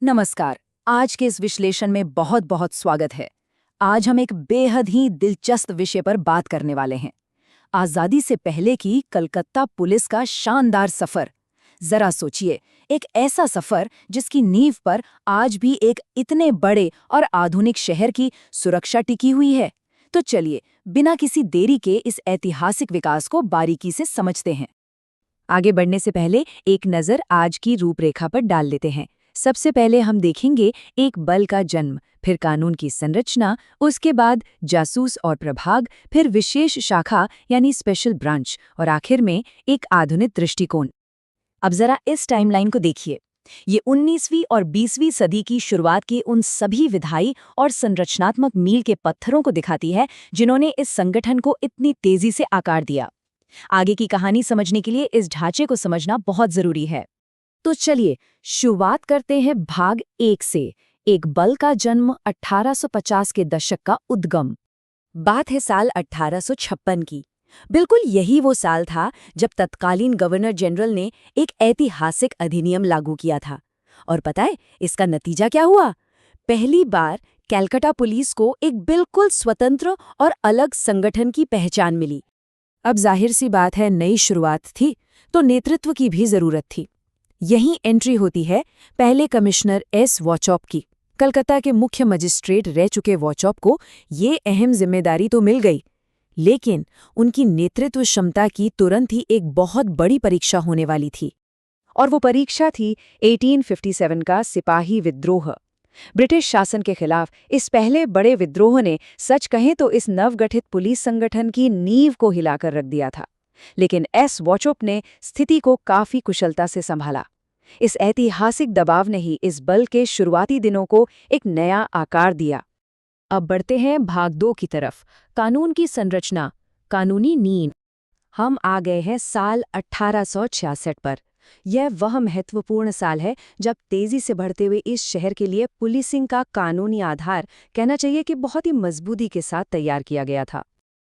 नमस्कार। आज के इस विश्लेषण में बहुत बहुत स्वागत है। आज हम एक बेहद ही दिलचस्प विषय पर बात करने वाले हैं। आज़ादी से पहले की कलकत्ता पुलिस का शानदार सफर। जरा सोचिए, एक ऐसा सफर जिसकी नींव पर आज भी एक इतने बड़े और आधुनिक शहर की सुरक्षा टिकी हुई है। तो चलिए, बिना किसी देरी के इस ऐतिहासिक विकास को बारीकी से समझते हैं। आगे बढ़ने से पहले एक नज़र आज की रूपरेखा पर डाल लेते हैं। सबसे पहले हम देखेंगे एक बल का जन्म, फिर कानून की संरचना, उसके बाद जासूस और प्रभाग, फिर विशेष शाखा यानी स्पेशल ब्रांच और आखिर में एक आधुनिक दृष्टिकोण। अब जरा इस टाइमलाइन को देखिए। ये 19वीं और 20वीं सदी की शुरुआत के उन सभी विधायी और संरचनात्मक मील के पत्थरों को दिखाती है जिन्होंने इस संगठन को इतनी तेजी से आकार दिया। आगे की कहानी समझने के लिए इस ढांचे को समझना बहुत जरूरी है। तो चलिए शुरुआत करते हैं भाग 1 से। एक बल का जन्म, 1850 के दशक का उद्गम। बात है साल 1856 की। बिल्कुल यही वो साल था जब तत्कालीन गवर्नर जनरल ने एक ऐतिहासिक अधिनियम लागू किया था। और पता है इसका नतीजा क्या हुआ? पहली बार कलकत्ता पुलिस को एक बिल्कुल स्वतंत्र और अलग संगठन की पहचान मिली। अब जाहिर सी बात है, नई शुरुआत थी तो नेतृत्व की भी जरूरत थी। यहीं एंट्री होती है पहले कमिश्नर एस वॉचॉप की। कलकत्ता के मुख्य मजिस्ट्रेट रह चुके वॉचॉप को ये अहम जिम्मेदारी तो मिल गई, लेकिन उनकी नेतृत्व क्षमता की तुरंत ही एक बहुत बड़ी परीक्षा होने वाली थी। और वो परीक्षा थी 1857 का सिपाही विद्रोह। ब्रिटिश शासन के खिलाफ इस पहले बड़े विद्रोह ने सच कहें तो इस नवगठित पुलिस संगठन की नींव को हिलाकर रख दिया था। लेकिन एस वॉचॉप ने स्थिति को काफी कुशलता से संभाला। इस ऐतिहासिक दबाव ने ही इस बल के शुरुआती दिनों को एक नया आकार दिया। अब बढ़ते हैं भाग 2 की तरफ, कानून की संरचना, कानूनी नींव। हम आ गए हैं साल 1866 पर। यह वह महत्वपूर्ण साल है जब तेजी से बढ़ते हुए इस शहर के लिए पुलिसिंग का कानूनी आधार, कहना चाहिए कि बहुत ही मजबूती के साथ तैयार किया गया था।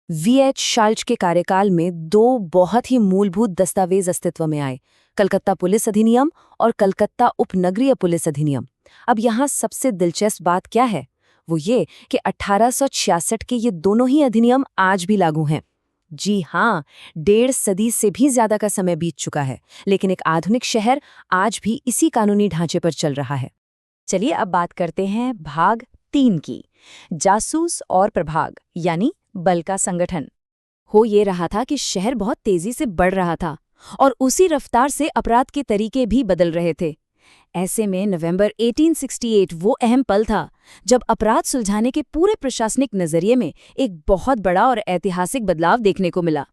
वीएच शाल्च के कार्यकाल में 2 बहुत ही मूलभूत दस्तावेज अस्तित्व में आए, कलकत्ता पुलिस अधिनियम और कलकत्ता उपनगरीय पुलिस अधिनियम। अब यहाँ सबसे दिलचस्प बात क्या है? वो ये कि 1866 के ये दोनों ही अधिनियम आज भी लागू हैं। जी हाँ, 1.5 सदी से भी ज्यादा का समय बीत चुका है, लेकिन एक आधुनिक शहर आज भी इसी कानूनी ढांचे पर चल रहा है। चलिए अब बात करते हैं भाग 3 की, जासूस और प्रभाग यानी बल का संगठन। हो ये रहा था कि शहर बहुत तेजी से बढ़ रहा था और उसी रफ्तार से अपराध के तरीके भी बदल रहे थे। ऐसे में नवंबर 1868 वो अहम पल था जब अपराध सुलझाने के पूरे प्रशासनिक नजरिए में एक बहुत बड़ा और ऐतिहासिक बदलाव देखने को मिला।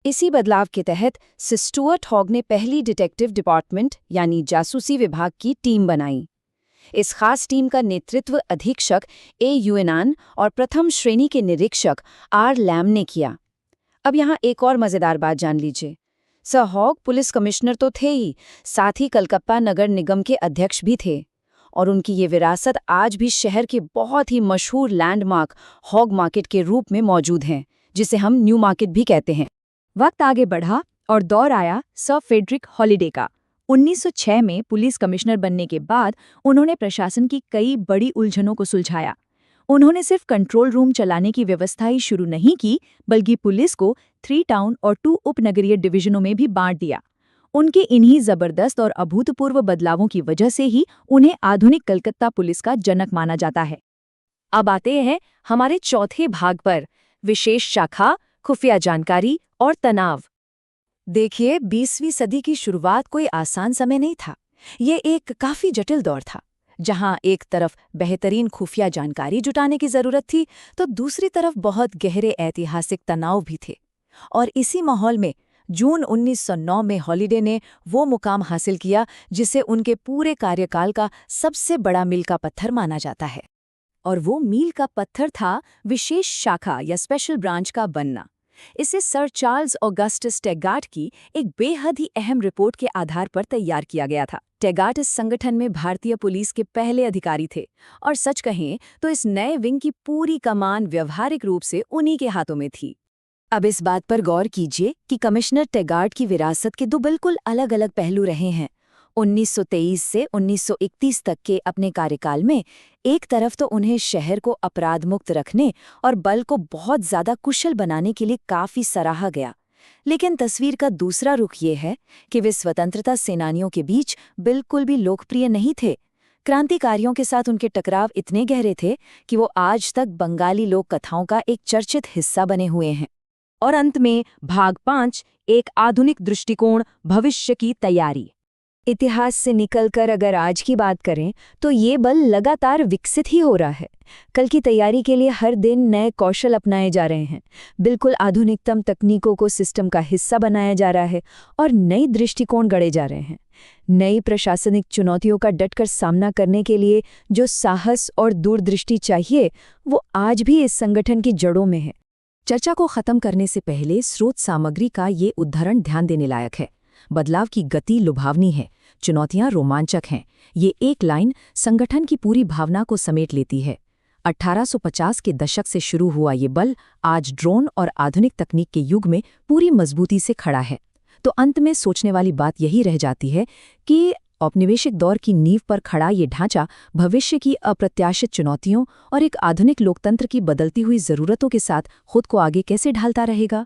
इसी बदलाव के तहत सर स्टुअर्ट हॉग ने पहली डिटेक्टिव डिपार्टमेंट यानी जासूसी विभाग की टीम बनाई। इस खास टीम का नेतृत्व अधीक्षक ए यूएनान और प्रथम श्रेणी के निरीक्षक आर लैम ने किया। अब यहाँ एक और मजेदार बात जान लीजिए। सर हॉग पुलिस कमिश्नर तो थे ही, साथ ही कलकत्ता नगर निगम के अध्यक्ष भी थे। और उनकी ये विरासत आज भी शहर के बहुत ही मशहूर लैंडमार्क हॉग मार्केट के रूप में मौजूद हैं, जिसे हम न्यू मार्केट भी कहते हैं। वक्त आगे बढ़ा और दौर आया सर फ्रेडरिक हॉलिडे का। 1906 में पुलिस कमिश्नर बनने के बाद उन्होंने प्रशासन की कई बड़ी उलझनों को सुलझाया। उन्होंने सिर्फ कंट्रोल रूम चलाने की व्यवस्था ही शुरू नहीं की, बल्कि पुलिस को 3 टाउन और 2 उपनगरीय डिवीजनों में भी बांट दिया। उनके इन्हीं जबरदस्त और अभूतपूर्व बदलावों की वजह से ही उन्हें आधुनिक कलकत्ता पुलिस का जनक माना जाता है। अब आते हैं हमारे चौथे भाग पर, विशेष शाखा, खुफिया जानकारी और तनाव। देखिए, 20वीं सदी की शुरुआत कोई आसान समय नहीं था। ये एक काफी जटिल दौर था, जहां एक तरफ बेहतरीन खुफिया जानकारी जुटाने की जरूरत थी, तो दूसरी तरफ बहुत गहरे ऐतिहासिक तनाव भी थे। और इसी माहौल में जून 1909 में हॉलिडे ने वो मुकाम हासिल किया जिसे उनके पूरे कार्यकाल का सबसे बड़ा मील का पत्थर माना जाता है। और वो मील का पत्थर था विशेष शाखा या स्पेशल ब्रांच का बनना। इसे सर चार्ल्स ऑगस्टस टैगार्ट की एक बेहद ही अहम रिपोर्ट के आधार पर तैयार किया गया था। टैगार्ट इस संगठन में भारतीय पुलिस के पहले अधिकारी थे और सच कहें तो इस नए विंग की पूरी कमान व्यवहारिक रूप से उन्हीं के हाथों में थी। अब इस बात पर गौर कीजिए कि कमिश्नर टैगार्ट की विरासत के 2 बिल्कुल अलग अलग पहलू रहे हैं। 1923 से 1931 तक के अपने कार्यकाल में एक तरफ तो उन्हें शहर को अपराध मुक्त रखने और बल को बहुत ज्यादा कुशल बनाने के लिए काफी सराहा गया, लेकिन तस्वीर का दूसरा रुख ये है कि वे स्वतंत्रता सेनानियों के बीच बिल्कुल भी लोकप्रिय नहीं थे। क्रांतिकारियों के साथ उनके टकराव इतने गहरे थे कि वो आज तक बंगाली लोक कथाओं का एक चर्चित हिस्सा बने हुए हैं। और अंत में भाग 5, एक आधुनिक दृष्टिकोण, भविष्य की तैयारी। इतिहास से निकलकर अगर आज की बात करें तो ये बल लगातार विकसित ही हो रहा है। कल की तैयारी के लिए हर दिन नए कौशल अपनाए जा रहे हैं, बिल्कुल आधुनिकतम तकनीकों को सिस्टम का हिस्सा बनाया जा रहा है और नई दृष्टिकोण गढ़े जा रहे हैं। नई प्रशासनिक चुनौतियों का डटकर सामना करने के लिए जो साहस और दूरदृष्टि चाहिए वो आज भी इस संगठन की जड़ों में है। चर्चा को खत्म करने से पहले स्रोत सामग्री का ये उद्धरण ध्यान देने लायक है। बदलाव की गति लुभावनी है, चुनौतियां रोमांचक हैं। ये एक लाइन संगठन की पूरी भावना को समेट लेती है। 1850 के दशक से शुरू हुआ ये बल आज ड्रोन और आधुनिक तकनीक के युग में पूरी मजबूती से खड़ा है। तो अंत में सोचने वाली बात यही रह जाती है कि औपनिवेशिक दौर की नींव पर खड़ा ये ढांचा भविष्य की अप्रत्याशित चुनौतियों और एक आधुनिक लोकतंत्र की बदलती हुई ज़रूरतों के साथ खुद को आगे कैसे ढालता रहेगा।